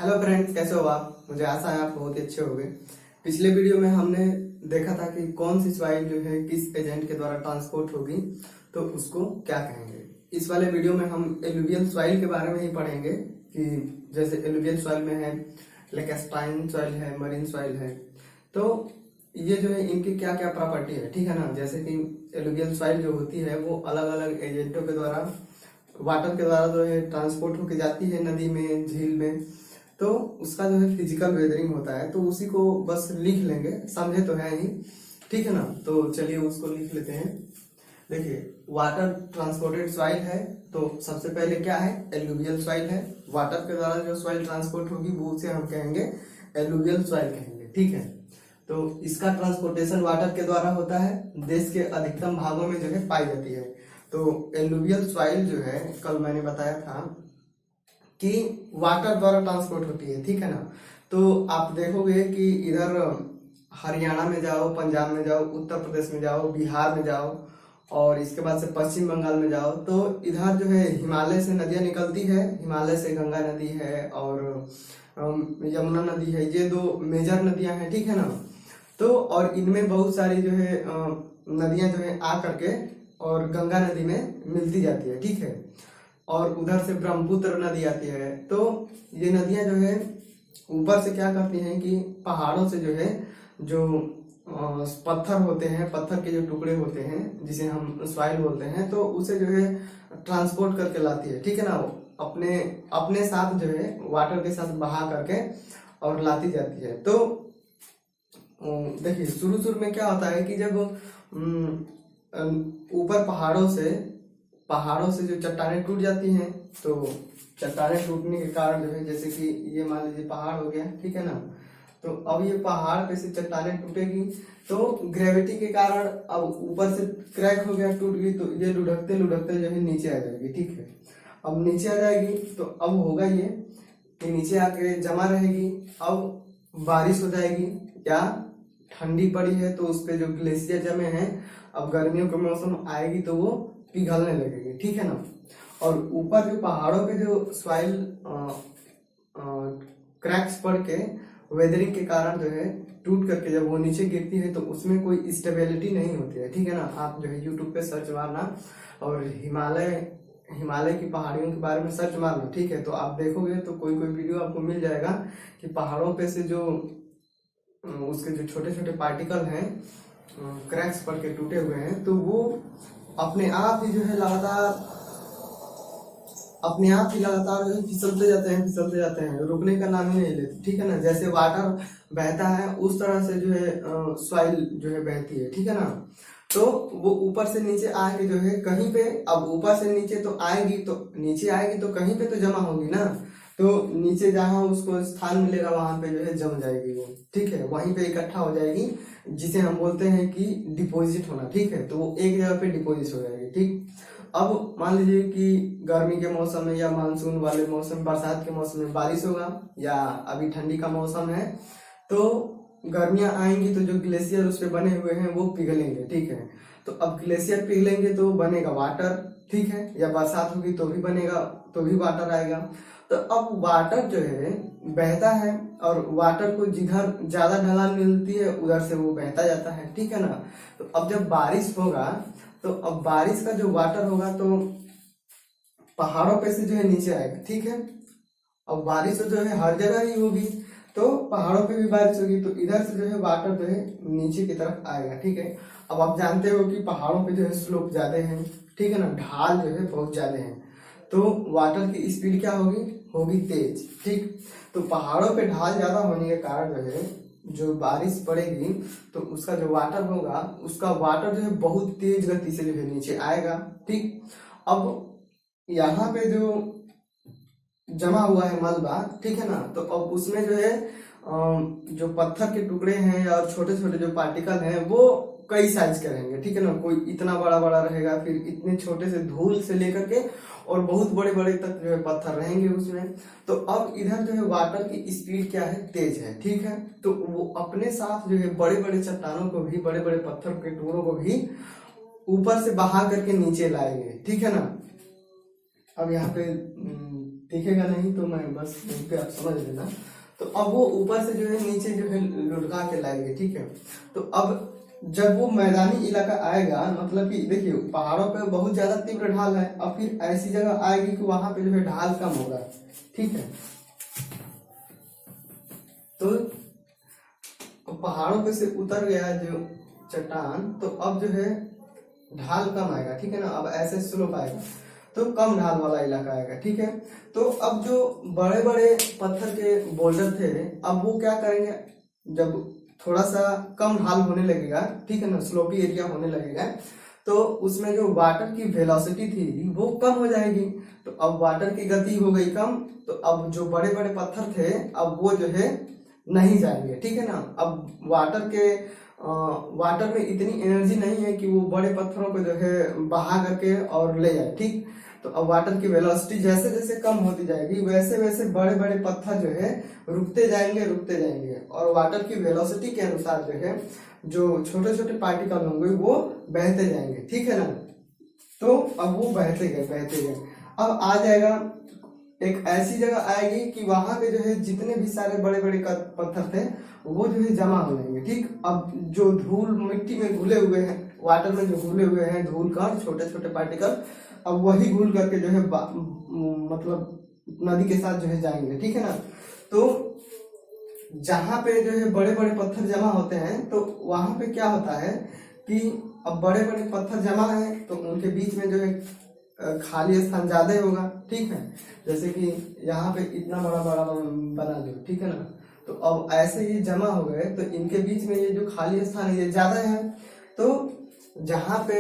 Hello friends, कैसे हो आप? मुझे आशा है आप बहुत ही अच्छे होंगे। पिछले वीडियो में हमने देखा था कि कौन सी सॉइल जो है किस एजेंट के द्वारा ट्रांसपोर्ट होगी, तो उसको क्या कहेंगे। इस वाले वीडियो में हम एलुवियल सॉइल के बारे में ही पढ़ेंगे कि जैसे एलुवियल सॉइल में है लेकेस्टाइन सॉइल है, मरीन सॉइल है, तो ये जो है इनकी क्या क्या प्रॉपर्टी है, ठीक है ना। जैसे कि एलुवियल सॉइल जो होती है वो अलग अलग एजेंटों के द्वारा, वाटर के द्वारा जो है ट्रांसपोर्ट होके जाती है नदी में, झील में। तो उसका जो है फिजिकल वेदरिंग होता है, तो उसी को बस लिख लेंगे, समझे तो है ही, ठीक है ना। तो चलिए उसको लिख लेते हैं। देखिए, वाटर ट्रांसपोर्टेड सॉइल है, तो सबसे पहले क्या है, एलुवियल सॉइल है। वाटर के द्वारा जो सॉइल ट्रांसपोर्ट होगी वो उसे हम कहेंगे एलुवियल सॉइल कहेंगे, ठीक है। तो इसका ट्रांसपोर्टेशन वाटर के द्वारा होता है, देश के अधिकतम भागों में जो है पाई जाती है। तो एलुवियल सॉइल जो है, कल मैंने बताया था कि वाटर द्वारा ट्रांसपोर्ट होती है, ठीक है ना। तो आप देखोगे कि इधर हरियाणा में जाओ, पंजाब में जाओ, उत्तर प्रदेश में जाओ, बिहार में जाओ, और इसके बाद से पश्चिम बंगाल में जाओ, तो इधर जो है हिमालय से नदियां निकलती है। हिमालय से गंगा नदी है और यमुना नदी है, ये दो मेजर नदियां हैं, ठीक है ना। तो और इनमें बहुत सारी जो है नदियां जो है आ करके और गंगा नदी में मिलती जाती है, ठीक है। और उधर से ब्रह्मपुत्र नदी आती है। तो ये नदियां जो है ऊपर से क्या करती हैं कि पहाड़ों से जो है जो पत्थर होते हैं, पत्थर के जो टुकड़े होते हैं जिसे हम सॉइल बोलते हैं, तो उसे जो है ट्रांसपोर्ट करके लाती है, ठीक है ना। वो अपने अपने साथ जो है वाटर के साथ बहा करके और लाती जाती है। तो देखिए, शुरू शुरू में क्या होता है कि जब ऊपर पहाड़ों से जो चट्टानें टूट जाती हैं, तो चट्टानें टूटने के कारण जो है, जैसे कि ये मान लीजिए पहाड़ हो गया, ठीक है ना। तो अब ये पहाड़ पे से चट्टानें टूटेगी, तो ग्रेविटी के कारण अब ऊपर से क्रैक हो गया, टूट गई, तो ये लुढ़कते लुढ़कते जो है नीचे आ जाएगी, ठीक है। अब नीचे आ जाएगी तो अब होगा ये कि नीचे आके जमा रहेगी। अब बारिश हो जाएगी, या ठंडी पड़ी है तो उस पे जो ग्लेशियर जमे हैं, अब गर्मियों का मौसम आएगी तो वो पिघलने लगेगी, ठीक है ना। और ऊपर जो पहाड़ों पे जो सॉइल क्रैक्स पड़ के वेदरिंग के कारण जो है टूट करके जब वो नीचे गिरती है, तो उसमें कोई स्टेबिलिटी नहीं होती है, ठीक है ना। आप जो है यूट्यूब पे सर्च मारना और हिमालय की पहाड़ियों के बारे में सर्च मारना, ठीक है। तो आप देखोगे तो कोई कोई वीडियो आपको मिल जाएगा कि पहाड़ों पे से जो उसके जो छोटे छोटे पार्टिकल हैं, क्रैक्स पड़ के टूटे हुए हैं, तो वो अपने आप ही जो है लगातार जो है फिसलते जाते हैं, रुकने का नाम ही नहीं लेते, ठीक है ना। जैसे वाटर बहता है उस तरह से जो है सॉइल जो है बहती है, ठीक है ना। तो वो ऊपर से नीचे आके जो है कहीं पे, अब ऊपर से नीचे तो आएगी, तो नीचे आएगी तो कहीं पे तो जमा होगी ना। तो नीचे जहां उसको स्थान मिलेगा वहां पे जो है जम जाएगी वो, ठीक है, वहीं पे इकट्ठा हो जाएगी, जिसे हम बोलते हैं कि डिपॉजिट होना, ठीक है। तो वो एक जगह पे डिपॉजिट हो जाएगी, ठीक। अब मान लीजिए कि गर्मी के मौसम में या मानसून वाले मौसम, बरसात के मौसम में बारिश होगा, या अभी ठंडी का मौसम है, तो गर्मियां आएंगी तो जो ग्लेशियर उस पे बने हुए हैं वो पिघलेंगे, ठीक है। तो अब ग्लेशियर पिघलेंगे तो बनेगा वाटर, ठीक है, या बरसात होगी तो भी बनेगा, तो भी वाटर आएगा। तो अब वाटर जो है बहता है, और वाटर को जिधर ज्यादा ढलान मिलती है उधर से वो बहता जाता है, ठीक है ना। तो अब जब बारिश होगा, तो अब बारिश का जो वाटर होगा तो पहाड़ों पे से जो है नीचे आएगा, ठीक है। अब बारिश तो जो है हर जगह ही होगी, तो पहाड़ों पे भी बारिश होगी, तो इधर से जो है वाटर जो है नीचे की तरफ आएगा, ठीक है। अब आप जानते हो कि पहाड़ों पे जो है स्लोप ज्यादा है, ठीक है ना, ढाल जो है बहुत ज्यादा है, तो वाटर की स्पीड क्या होगी तेज, ठीक। तो पहाड़ों पे ढाल ज्यादा होने के कारण जो है जो बारिश पड़ेगी, तो उसका जो वाटर होगा, उसका वाटर जो है बहुत तेज गति से जो है नीचे आएगा, ठीक। अब यहाँ पे जो जमा हुआ है मलबा, ठीक है ना, तो अब उसमें जो है जो पत्थर के टुकड़े हैं और छोटे छोटे जो पार्टिकल हैं वो कई साइज के रहेंगे, ठीक है ना। कोई इतना बड़ा बड़ा रहेगा, फिर इतने छोटे से धूल से लेकर के और बहुत बड़े बड़े तक जो है पत्थर रहेंगे उसमें। तो अब इधर जो है वाटर की स्पीड क्या है, तेज है, ठीक है। तो वो अपने साथ जो है बड़े बड़े चट्टानों को भी, बड़े बड़े पत्थर के टुकड़ों को भी ऊपर से बहा करके नीचे लाएंगे, ठीक है ना। अब यहाँ पे दिखेगा नहीं तो मैं बस यहीं पे आप समझ लेना। तो अब वो ऊपर से जो है नीचे जो है लुढ़का के लाएंगे, ठीक है। तो अब जब वो मैदानी इलाका आएगा, मतलब कि देखिए पहाड़ों पे बहुत ज्यादा तीव्र ढाल है, और फिर ऐसी जगह आएगी कि वहां पे जो है ढाल कम होगा, ठीक है। तो पहाड़ों पे से उतर गया जो चट्टान, तो अब जो है ढाल कम आएगा, ठीक है ना। अब ऐसे स्लोप आएगा तो कम ढाल वाला इलाका आएगा, ठीक है। तो अब जो बड़े बड़े पत्थर के बोल्डर थे, अब वो क्या करेंगे, जब थोड़ा सा कम ढाल होने लगेगा, ठीक है ना, स्लोपी एरिया होने लगेगा, तो उसमें जो वाटर की वेलोसिटी थी वो कम हो जाएगी। तो अब वाटर की गति हो गई कम, तो अब जो बड़े बड़े पत्थर थे अब वो जो है नहीं जाएंगे, ठीक है ना। अब वाटर में इतनी एनर्जी नहीं है कि वो बड़े पत्थरों को जो है बहा करके और ले जाए, ठीक। तो अब वाटर की वेलोसिटी जैसे जैसे कम होती जाएगी वैसे वैसे बड़े बड़े पत्थर जो है रुकते जाएंगे, और वाटर की वेलोसिटी के अनुसार जो है जो छोटे छोटे पार्टिकल होंगे वो बहते जाएंगे, ठीक है ना। तो अब वो बहते गए, अब आ जाएगा एक ऐसी जगह आएगी कि वहां पे जो है जितने भी सारे बड़े बड़े पत्थर थे वो जो है जमा हो जाएंगे, ठीक। अब जो धूल मिट्टी में घुले हुए हैं, वाटर में जो घुले हुए हैं धूल कण, छोटे छोटे पार्टिकल, अब वही घुल करके जो है मतलब नदी के साथ जो है जाएंगे, ठीक है ना। तो जहां पे जो है बड़े बड़े पत्थर जमा होते हैं तो वहां पे क्या होता है कि अब बड़े बड़े पत्थर जमा है तो उनके बीच में जो है खाली स्थान ज्यादा होगा, ठीक है। जैसे कि यहाँ पे इतना बड़ा बड़ा बना दो, ठीक है ना। तो अब ऐसे ये जमा हो गए तो इनके बीच में ये जो खाली स्थान है ये ज्यादा है। तो जहाँ पे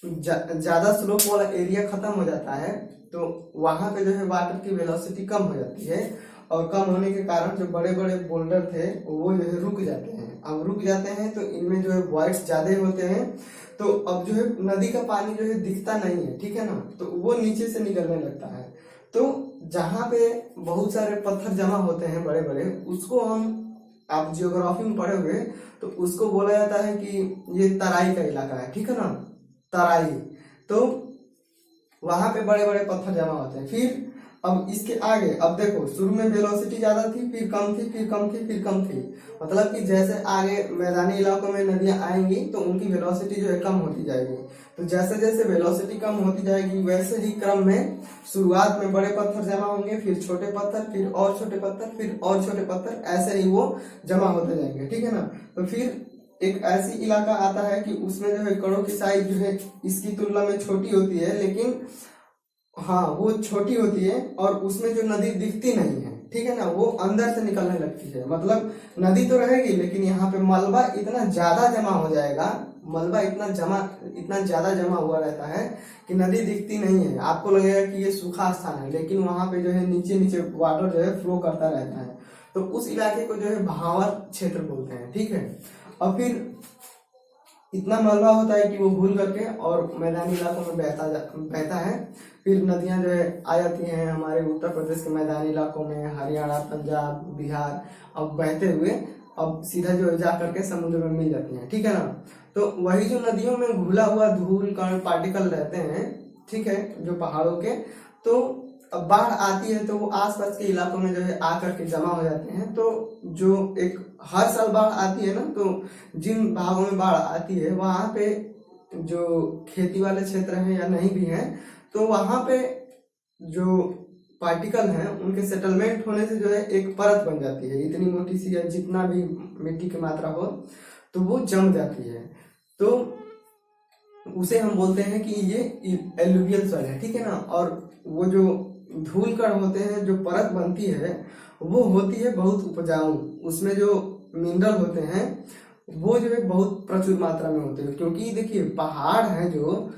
ज्यादा स्लोप वाला एरिया खत्म हो जाता है तो वहां पे जो है वाटर की वेलोसिटी कम हो जाती है, और कम होने के कारण जो बड़े बड़े बोल्डर थे वो जो है रुक जाते हैं। अब रुक जाते हैं तो इनमें जो है वॉइड्स ज्यादा होते हैं, तो अब जो है नदी का पानी जो है दिखता नहीं है, ठीक है ना। तो वो नीचे से निकलने लगता है। तो जहाँ पे बहुत सारे पत्थर जमा होते हैं बड़े बड़े, उसको हम, आप जियोग्राफी में पढ़े हुए, तो उसको बोला जाता है कि ये तराई का इलाका है, ठीक है ना, तराई। तो वहां पे बड़े बड़े पत्थर जमा होते हैं। फिर अब इसके आगे, अब देखो शुरू में वेलोसिटी ज्यादा थी, फिर कम थी, फिर कम थी, फिर कम थी, मतलब कि जैसे आगे मैदानी इलाकों में नदियां आएंगी तो उनकी वेलोसिटी जो है कम होती जाएगी। तो जैसे जैसे वेलोसिटी कम होती जाएगी वैसे ही क्रम में शुरुआत में बड़े पत्थर जमा होंगे, फिर छोटे पत्थर, फिर और छोटे पत्थर, फिर और छोटे पत्थर, ऐसे ही वो जमा होते जाएंगे, ठीक है ना। तो फिर एक ऐसी इलाका आता है कि उसमें जो है कणों की साइज जो है इसकी तुलना में छोटी होती है, लेकिन हाँ वो छोटी होती है, और उसमें जो नदी दिखती नहीं है, ठीक है ना, वो अंदर से निकलने लगती है। मतलब नदी तो रहेगी लेकिन यहाँ पे मलबा इतना ज्यादा जमा हो जाएगा, मलबा इतना ज्यादा जमा हुआ रहता है कि नदी दिखती नहीं है। आपको लगेगा कि ये सूखा स्थान है, लेकिन वहां पे जो है नीचे नीचे वाटर जो है फ्लो करता रहता है। तो उस इलाके को जो है भांवर क्षेत्र बोलते हैं, ठीक है। और फिर इतना मलबा होता है कि वो घुल करके और मैदानी इलाकों में बहता है। फिर नदियां जो है आ जाती हैं हमारे उत्तर प्रदेश के मैदानी इलाकों में, हरियाणा, पंजाब, बिहार, अब बहते हुए अब सीधा जो है जा करके समुद्र में मिल जाती हैं, ठीक है ना। तो वही जो नदियों में घुला हुआ धूल कण पार्टिकल रहते हैं, ठीक है, जो पहाड़ों के, तो अब बाढ़ आती है तो वो आसपास के इलाकों में जो है आकर के जमा हो जाते हैं। तो जो एक हर साल बाढ़ आती है ना, तो जिन भागों में बाढ़ आती है वहां पे जो खेती वाले क्षेत्र हैं या नहीं भी हैं, तो वहां पे जो पार्टिकल हैं उनके सेटलमेंट होने से जो है एक परत बन जाती है, इतनी मोटी सी, या जितना भी मिट्टी की मात्रा हो तो वो जम जाती है। तो उसे हम बोलते हैं कि ये एलुवियल सॉइल है, ठीक है ना। और वो जो धूल कण होते हैं, जो परत बनती है वो होती है बहुत उपजाऊ, उसमें जो मिनरल होते हैं वो जो है बहुत प्रचुर मात्रा में होते हैं। क्योंकि देखिए पहाड़ है, जो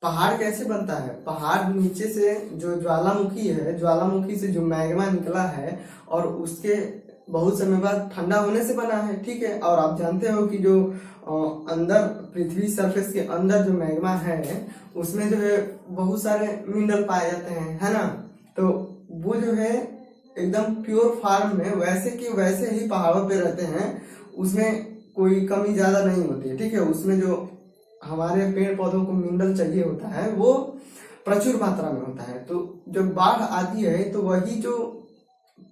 पहाड़ कैसे बनता है, पहाड़ नीचे से जो ज्वालामुखी है, ज्वालामुखी से जो मैग्मा निकला है और उसके बहुत समय बाद ठंडा होने से बना है, ठीक है। और आप जानते हो कि जो अंदर पृथ्वी सरफेस के अंदर जो मैग्मा है उसमें जो है बहुत सारे मिनरल पाए जाते हैं, है ना। तो वो जो है एकदम प्योर फॉर्म में वैसे कि वैसे ही पहाड़ों पे रहते हैं, उसमें कोई कमी ज्यादा नहीं होती है, ठीक है। उसमें जो हमारे पेड़ पौधों को मिनरल चाहिए होता है वो प्रचुर मात्रा में होता है। तो जब बाढ़ आती है तो वही जो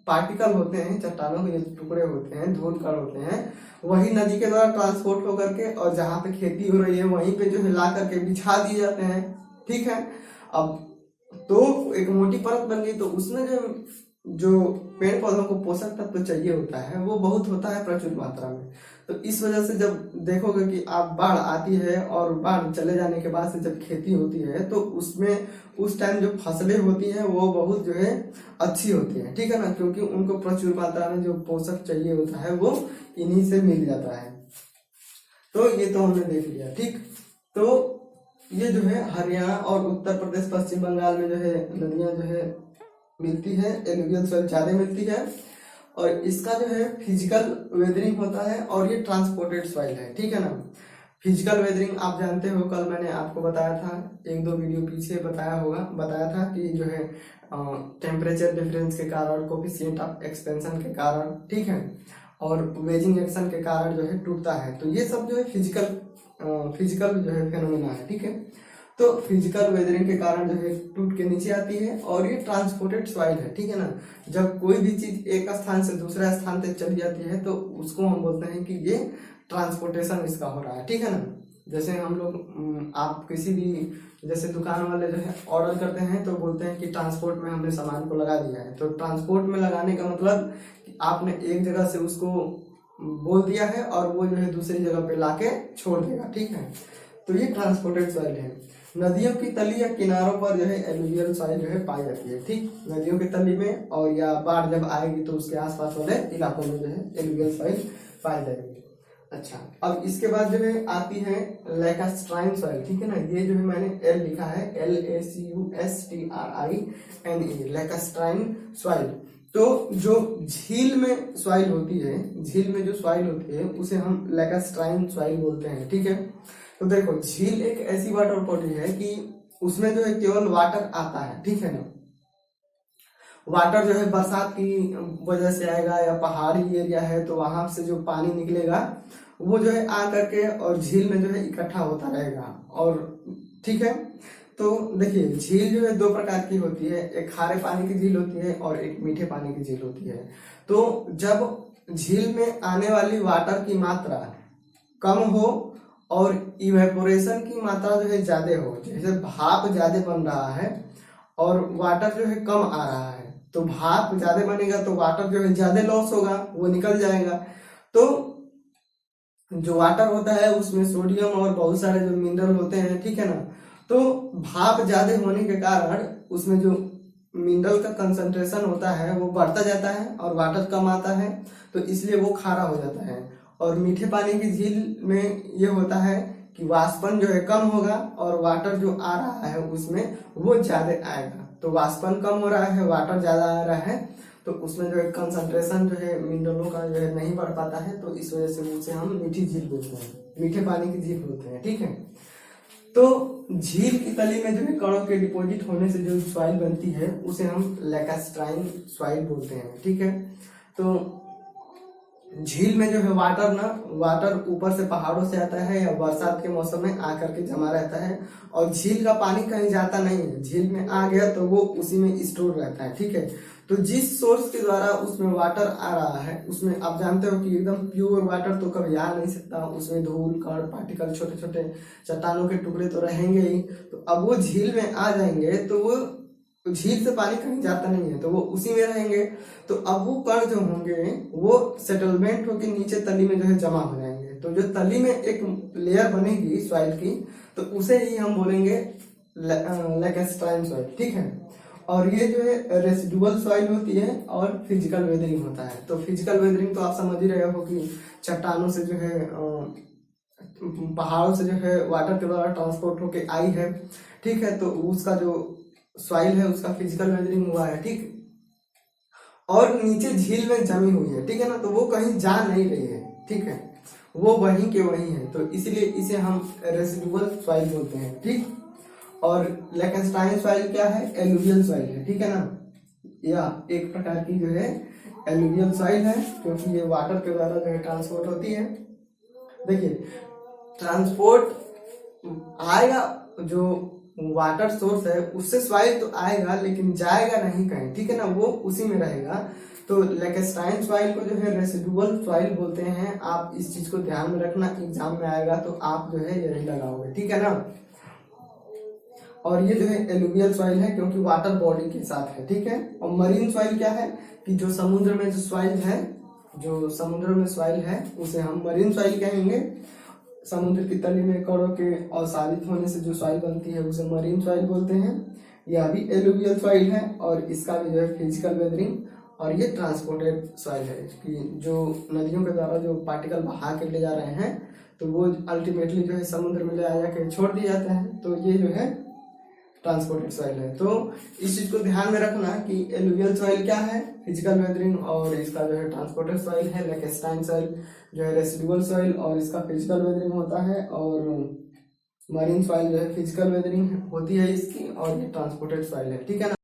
पार्टिकल होते हैं, चट्टानों के जो टुकड़े होते हैं, धूल कण होते हैं, वही नदी के द्वारा ट्रांसपोर्ट होकर के और जहाँ पे खेती हो रही है वहीं पे जो है ला करके बिछा दिए जाते हैं। ठीक है, अब तो एक मोटी परत बन गई, तो उसमें जो पेड़ पौधों को पोषक तत्व तो चाहिए होता है वो बहुत होता है प्रचुर मात्रा में। तो इस वजह से जब देखोगे कि आप बाढ़ आती है और बाढ़ चले जाने के बाद से जब खेती होती है तो उसमें उस टाइम जो फसलें होती हैं वो बहुत जो है अच्छी होती है। ठीक है ना, क्योंकि उनको प्रचुर मात्रा में जो पोषक चाहिए होता है वो इन्हीं से मिल जाता है। तो ये तो हमने देख लिया। ठीक, तो ये जो है हरियाणा और उत्तर प्रदेश पश्चिम बंगाल में जो है नदियां जो है मिलती है, एलुवियल सॉइल ज्यादा मिलती है, और इसका जो है फिजिकल वेदरिंग होता है और ये ट्रांसपोर्टेड सॉइल है। ठीक है ना, फिजिकल वेदरिंग आप जानते हो, कल मैंने आपको बताया था, एक दो वीडियो पीछे बताया था कि जो है टेम्परेचर डिफरेंस के कारण, कोफिशिएंट ऑफ एक्सपेंशन के कारण, ठीक है, और वेजिंग एक्शन के कारण जो है टूटता है। तो ये सब जो है फिजिकल जो है फेनोमेना है। ठीक है, तो फिजिकल वेदरिंग के कारण जो है टूट के नीचे आती है और ये ट्रांसपोर्टेड सॉइल है। ठीक है ना, जब कोई भी चीज एक स्थान से दूसरे स्थान तक चली जाती है तो उसको हम बोलते हैं कि ये ट्रांसपोर्टेशन इसका हो रहा है। ठीक है ना, जैसे हम लोग आप किसी भी जैसे दुकान वाले जो है ऑर्डर करते हैं तो बोलते हैं कि ट्रांसपोर्ट में हमने सामान को लगा दिया है। तो ट्रांसपोर्ट में लगाने का मतलब कि आपने एक जगह से उसको बोल दिया है और वो जो है दूसरी जगह पे लाके छोड़ देगा। ठीक है, तो ये ट्रांसपोर्टेड सॉइल है। नदियों की तली या किनारों पर जो है एलुवियल सॉइल जो है पाई जाती है। ठीक, नदियों की तली में, और या बाढ़ जब आएगी तो उसके आसपास वाले इलाकों में जो है एलुवियल सॉइल पाई जाएगी। अच्छा, अब इसके बाद जो है आती है लैकास्ट्राइन सॉइल। ठीक है ना, ये जो है मैंने एल लिखा है, LACUSTRINE, लैकास्ट्राइन सॉइल। तो जो झील में सॉइल होती है, झील में जो सॉइल होती है उसे हम लैकास्ट्राइन सॉइल बोलते हैं। ठीक है, तो देखो झील एक ऐसी वाटर बॉडी है कि उसमें जो है केवल वाटर आता है। ठीक है ना, वाटर जो है बरसात की वजह से आएगा, या पहाड़ी एरिया है तो वहां से जो पानी निकलेगा वो जो है आ करके और झील में जो है इकट्ठा होता रहेगा। और ठीक है, तो देखिए झील जो है दो प्रकार की होती है, एक खारे पानी की झील होती है और एक मीठे पानी की झील होती है। तो जब झील में आने वाली वाटर की मात्रा कम हो और इवेपोरेशन की मात्रा जो है ज्यादा हो, जैसे भाप ज्यादा बन रहा है और वाटर जो है कम आ रहा है, तो भाप ज्यादा बनेगा तो वाटर जो है ज्यादा लॉस होगा, वो निकल जाएगा। तो जो वाटर होता है उसमें सोडियम और बहुत सारे जो मिनरल होते हैं। ठीक है ना, तो भाप ज्यादा होने के कारण उसमें जो मिनरल का कंसंट्रेशन होता है वो बढ़ता जाता है और वाटर कम आता है, तो इसलिए वो खारा हो जाता है। और मीठे पानी की झील में ये होता है कि वाष्पन जो है कम होगा और वाटर जो आ रहा है उसमें वो ज्यादा आएगा। तो वाष्पन कम हो रहा है, वाटर ज्यादा आ रहा है, तो उसमें जो है कंसंट्रेशन जो है मिनरलों का जो है नहीं बढ़ पाता है, तो इस वजह से उसे हम मीठी झील बोलते हैं, मीठे पानी की झील बोलते हैं। ठीक है, तो झील की तली में जो है कणों के डिपॉजिट होने से जो सॉइल बनती है उसे हम लैकास्ट्राइन सॉइल बोलते हैं। ठीक है, तो झील में जो है वाटर ऊपर से पहाड़ों से आता है या बरसात के मौसम में आकर के जमा रहता है, और झील का पानी कहीं जाता नहीं है, झील में आ गया तो वो उसी में स्टोर रहता है। ठीक है, तो जिस सोर्स के द्वारा उसमें वाटर आ रहा है उसमें आप जानते हो कि एकदम प्योर वाटर तो कभी आ नहीं सकता, उसमें धूल कण पार्टिकल छोटे छोटे चट्टानों के टुकड़े तो रहेंगे ही। तो अब वो झील में आ जाएंगे तो वो झील से पानी कहीं जाता नहीं है, तो वो उसी में रहेंगे। तो अब वो कण जो होंगे वो सेटलमेंट होकर नीचे तली में जो है जमा हो जाएंगे। तो जो तली में एक लेयर बनेगी सॉइल की, तो उसे ही हम बोलेंगे लैकास्ट्राइन सॉइल। ठीक है, और ये जो है रेसिडुअल सॉइल होती है और फिजिकल वेदरिंग होता है। तो फिजिकल वेदरिंग तो आप समझ ही रहे हो कि चट्टानों से जो है पहाड़ों से जो है वाटर के द्वारा ट्रांसपोर्ट होके आई है। ठीक है, तो उसका जो सॉइल है उसका फिजिकल वेदरिंग हुआ है। ठीक, और नीचे झील में जमी हुई है। ठीक है ना, तो वो कहीं जा नहीं रही है। ठीक है, वो वहीं के वहीं है, तो इसलिए इसे हम रेसिडुअल सॉइल बोलते हैं। ठीक, और लैकास्ट्राइन सॉइल क्या है? एलुवियल सॉइल है। ठीक है ना, या एक प्रकार की जो है एलुवियल सॉइल है, क्योंकि ये वाटर के द्वारा जो है ट्रांसपोर्ट होती है। देखिए ट्रांसपोर्ट आएगा, जो वाटर सोर्स है उससे सॉइल तो आएगा लेकिन जाएगा नहीं कहीं, ठीक है ना, वो उसी में रहेगा। तो लेकेस्ट्राइन सॉइल को जो है रेसिडुअल सॉइल बोलते हैं। आप इस चीज को ध्यान में रखना, एग्जाम में आएगा तो आप जो है यही लगाओगे, ठीक है ना। और ये जो है एलुवियल सॉइल है क्योंकि वाटर बॉडी के साथ है, ठीक है। और मरीन सॉइल क्या है कि जो समुद्र में जो सॉइल है, जो समुद्र में सॉइल है उसे हम मरीन सॉइल कहेंगे। समुद्र की तली में कणों के अवसादित होने से जो सॉइल बनती है उसे मरीन सॉइल बोलते हैं। यह भी एलुवियल सॉइल है और इसका भी जो है फिजिकल वेदरिंग। और ये ट्रांसपोर्टेड सॉइल है कि जो नदियों के द्वारा जो पार्टिकल बहा के ले जा रहे हैं तो वो अल्टीमेटली जो है समुद्र में ले आ जाके छोड़ दिए जाते हैं, तो ये जो है ट्रांसपोर्टेड सॉइल है। तो इस चीज को ध्यान में रखना कि एलुवियल सॉइल क्या है, फिजिकल वेदरिंग, और इसका जो है ट्रांसपोर्टेड सॉइल है लेकेस्ट्राइन सॉइल जो है रेसिडुअल सॉइल और इसका फिजिकल वेदरिंग होता है। और मरीन सॉइल जो है फिजिकल वेदरिंग होती है इसकी, और ये ट्रांसपोर्टेड सॉइल है, ठीक है ना।